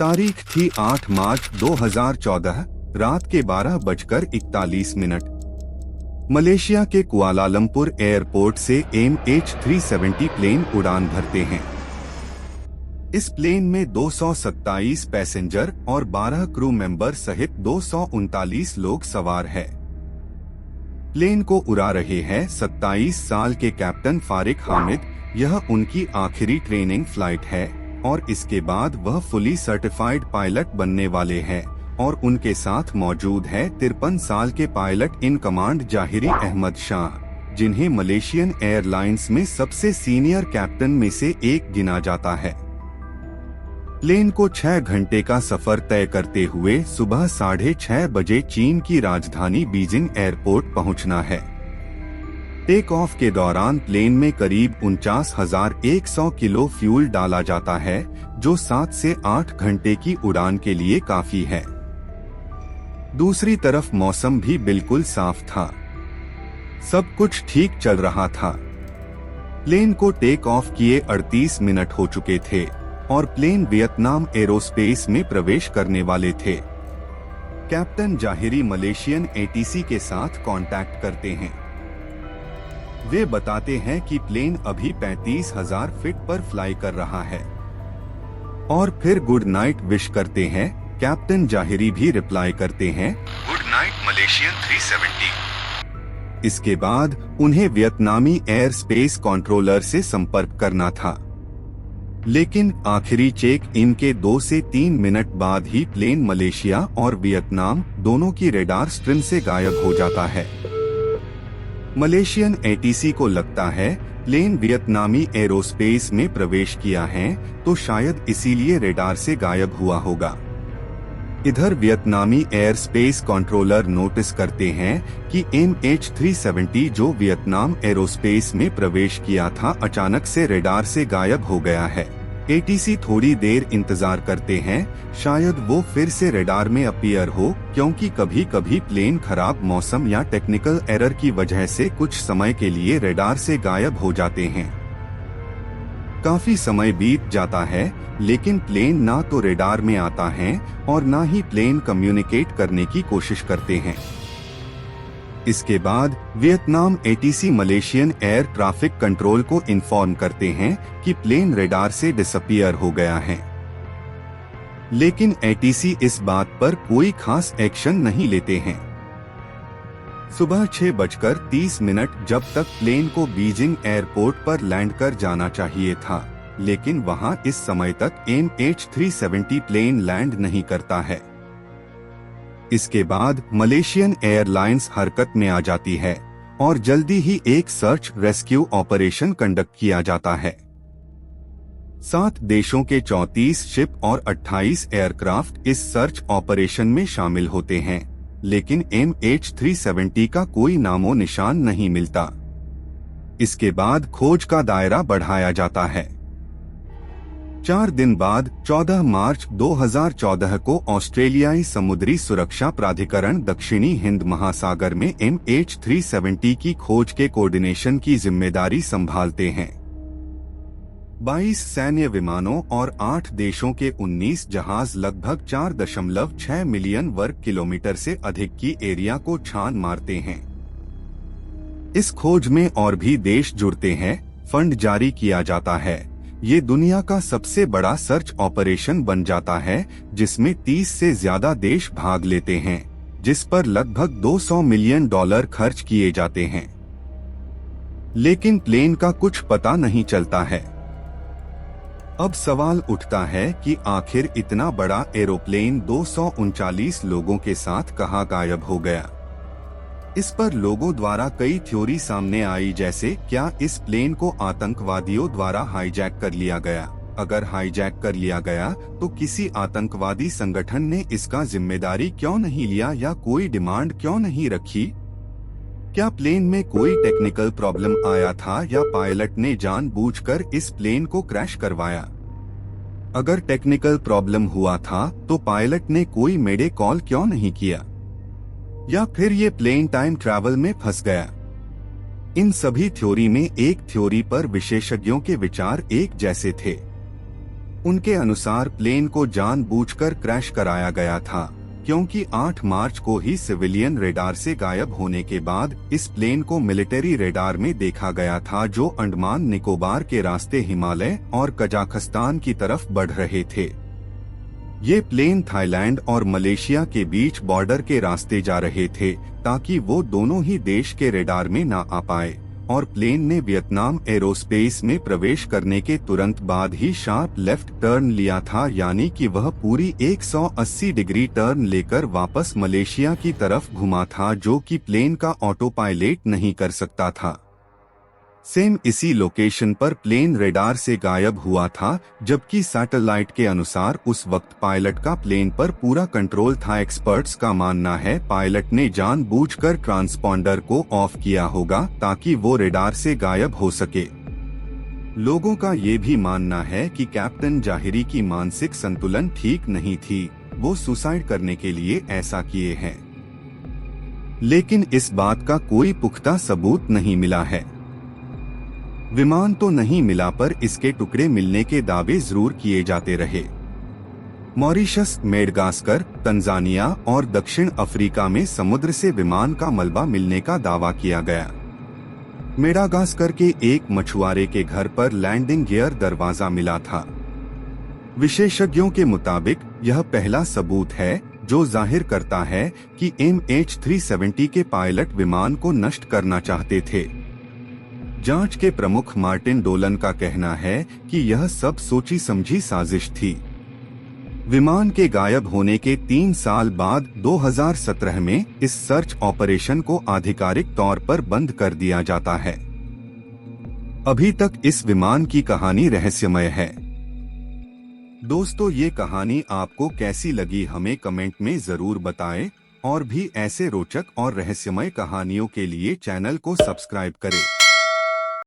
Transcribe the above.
तारीख थी 8 मार्च 2014, रात के 12:41। मलेशिया के कुआलालंपुर एयरपोर्ट से MH370 प्लेन उड़ान भरते हैं। इस प्लेन में 227 पैसेंजर और 12 क्रू मेंबर सहित 239 लोग सवार हैं। प्लेन को उड़ा रहे हैं 27 साल के कैप्टन फारिक हामिद। यह उनकी आखिरी ट्रेनिंग फ्लाइट है और इसके बाद वह फुली सर्टिफाइड पायलट बनने वाले हैं और उनके साथ मौजूद है 53 साल के pilot in command Zaharie Ahmad Shah, जिन्हें मलेशियन एयरलाइंस में सबसे सीनियर कैप्टन में से एक गिना जाता है। प्लेन को 6 घंटे का सफर तय करते हुए सुबह 6:30 बजे चीन की राजधानी बीजिंग एयरपोर्ट पहुंचना है। टेक ऑफ के दौरान प्लेन में करीब 49,100 किलो फ्यूल डाला जाता है, जो 7 से 8 घंटे की उड़ान के लिए काफी है। दूसरी तरफ मौसम भी बिल्कुल साफ था। सब कुछ ठीक चल रहा था। प्लेन को टेक ऑफ किए 38 मिनट हो चुके थे और प्लेन वियतनाम एरोस्पेस में प्रवेश करने वाले थे। कैप्टन जाहिरी मलेशियन ATC के साथ कांटेक्ट करते हैं। वे बताते हैं कि प्लेन अभी 35,000 फीट पर फ्लाई कर रहा है और फिर गुड नाइट विश करते हैं। कैप्टन जाहिरी भी रिप्लाई करते हैं, गुड नाइट मलेशियन 370। इसके बाद उन्हें वियतनामी एयर स्पेस कंट्रोलर से संपर्क करना था, लेकिन आखिरी चेक इन के 2 से 3 मिनट बाद ही प्लेन मलेशिया और वियतनाम दोनों की रेडार स्क्रीन से गायब हो जाता है। मलेशियन ATC को लगता है प्लेन वियतनामी एरोस्पेस में प्रवेश किया है, तो शायद इसीलिए रेडार से गायब हुआ होगा। इधर वियतनामी एयर स्पेस कंट्रोलर नोटिस करते हैं कि MH370 जो वियतनाम एरोस्पेस में प्रवेश किया था, अचानक से रेडार से गायब हो गया है। ATC थोड़ी देर इंतजार करते हैं, शायद वो फिर से रेडार में अपीयर हो, क्योंकि कभी कभी प्लेन खराब मौसम या टेक्निकल एरर की वजह से कुछ समय के लिए रेडार से गायब हो जाते हैं। काफी समय बीत जाता है, लेकिन प्लेन ना तो रेडार में आता है और ना ही प्लेन कम्युनिकेट करने की कोशिश करते हैं। इसके बाद Vietnam ATC Malaysian air traffic control को इन्फॉर्म करते हैं कि प्लेन रेडार से डिसअपीयर हो गया है, लेकिन ATC इस बात पर कोई खास एक्शन नहीं लेते हैं। सुबह 6:30 जब तक प्लेन को बीजिंग एयरपोर्ट पर लैंड कर जाना चाहिए था, लेकिन वहां इस समय तक MH370 प्लेन लैंड नहीं करता है। इसके बाद मलेशियन एयरलाइंस हरकत में आ जाती है और जल्दी ही एक सर्च रेस्क्यू ऑपरेशन कंडक्ट किया जाता है। 7 देशों के 34 शिप और 28 एयरक्राफ्ट इस सर्च ऑपरेशन में शामिल होते हैं, लेकिन MH370 का कोई नामो निशान नहीं मिलता। इसके बाद खोज का दायरा बढ़ाया जाता है। 4 दिन बाद 14 मार्च 2014 को ऑस्ट्रेलियाई समुद्री सुरक्षा प्राधिकरण दक्षिणी हिंद महासागर में MH370 की खोज के कोऑर्डिनेशन की जिम्मेदारी संभालते हैं। 22 सैन्य विमानों और 8 देशों के 19 जहाज लगभग 4.6 मिलियन वर्ग किलोमीटर से अधिक की एरिया को छान मारते हैं। इस खोज में और भी देश जुड़ते हैं। फंड जारी किया जाता है। ये दुनिया का सबसे बड़ा सर्च ऑपरेशन बन जाता है, जिसमें 30 से ज्यादा देश भाग लेते हैं, जिस पर लगभग $200 मिलियन खर्च किए जाते हैं। लेकिन प्लेन का कुछ पता नहीं चलता है। अब सवाल उठता है कि आखिर इतना बड़ा एरोप्लेन 239 लोगों के साथ कहाँ गायब हो गया। इस पर लोगों द्वारा कई थ्योरी सामने आई, जैसे क्या इस प्लेन को आतंकवादियों द्वारा हाईजैक कर लिया गया। अगर हाईजैक कर लिया गया तो किसी आतंकवादी संगठन ने इसका जिम्मेदारी क्यों नहीं लिया या कोई डिमांड क्यों नहीं रखी। क्या प्लेन में कोई टेक्निकल प्रॉब्लम आया था या पायलट ने जानबूझकर इस प्लेन को क्रैश करवाया। अगर टेक्निकल प्रॉब्लम हुआ था तो पायलट ने कोई मेडे कॉल क्यों नहीं किया, या फिर ये प्लेन टाइम ट्रैवल में फंस गया। इन सभी थ्योरी में एक थ्योरी पर विशेषज्ञों के विचार एक जैसे थे। उनके अनुसार प्लेन को जानबूझकर क्रैश कराया गया था, क्योंकि 8 मार्च को ही सिविलियन रेडार से गायब होने के बाद इस प्लेन को मिलिट्री रेडार में देखा गया था, जो अंडमान निकोबार के रास्ते हिमालय और कजाकिस्तान की तरफ बढ़ रहे थे। ये प्लेन थाईलैंड और मलेशिया के बीच बॉर्डर के रास्ते जा रहे थे, ताकि वो दोनों ही देश के रेडार में न आ पाए, और प्लेन ने वियतनाम एरोस्पेस में प्रवेश करने के तुरंत बाद ही शार्प लेफ्ट टर्न लिया था, यानी कि वह पूरी 180 डिग्री टर्न लेकर वापस मलेशिया की तरफ घुमा था, जो कि प्लेन का ऑटो पायलट नहीं कर सकता था। सेम इसी लोकेशन पर प्लेन रेडार से गायब हुआ था, जबकि सैटेलाइट के अनुसार उस वक्त पायलट का प्लेन पर पूरा कंट्रोल था। एक्सपर्ट्स का मानना है पायलट ने जानबूझकर ट्रांसपॉन्डर को ऑफ किया होगा ताकि वो रेडार से गायब हो सके। लोगों का ये भी मानना है कि कैप्टन जाहिरी की मानसिक संतुलन ठीक नहीं थी, वो सुसाइड करने के लिए ऐसा किए हैं, लेकिन इस बात का कोई पुख्ता सबूत नहीं मिला है। विमान तो नहीं मिला, पर इसके टुकड़े मिलने के दावे जरूर किए जाते रहे। मॉरिशस, मेडागास्कर, तंजानिया और दक्षिण अफ्रीका में समुद्र से विमान का मलबा मिलने का दावा किया गया। मेडागास्कर के एक मछुआरे के घर पर लैंडिंग गियर दरवाजा मिला था। विशेषज्ञों के मुताबिक यह पहला सबूत है जो जाहिर करता है कि MH370 के पायलट विमान को नष्ट करना चाहते थे। जांच के प्रमुख मार्टिन डोलन का कहना है कि यह सब सोची समझी साजिश थी। विमान के गायब होने के 3 साल बाद 2017 में इस सर्च ऑपरेशन को आधिकारिक तौर पर बंद कर दिया जाता है। अभी तक इस विमान की कहानी रहस्यमय है। दोस्तों, ये कहानी आपको कैसी लगी हमें कमेंट में जरूर बताएं, और भी ऐसे रोचक और रहस्यमय कहानियों के लिए चैनल को सब्सक्राइब करें।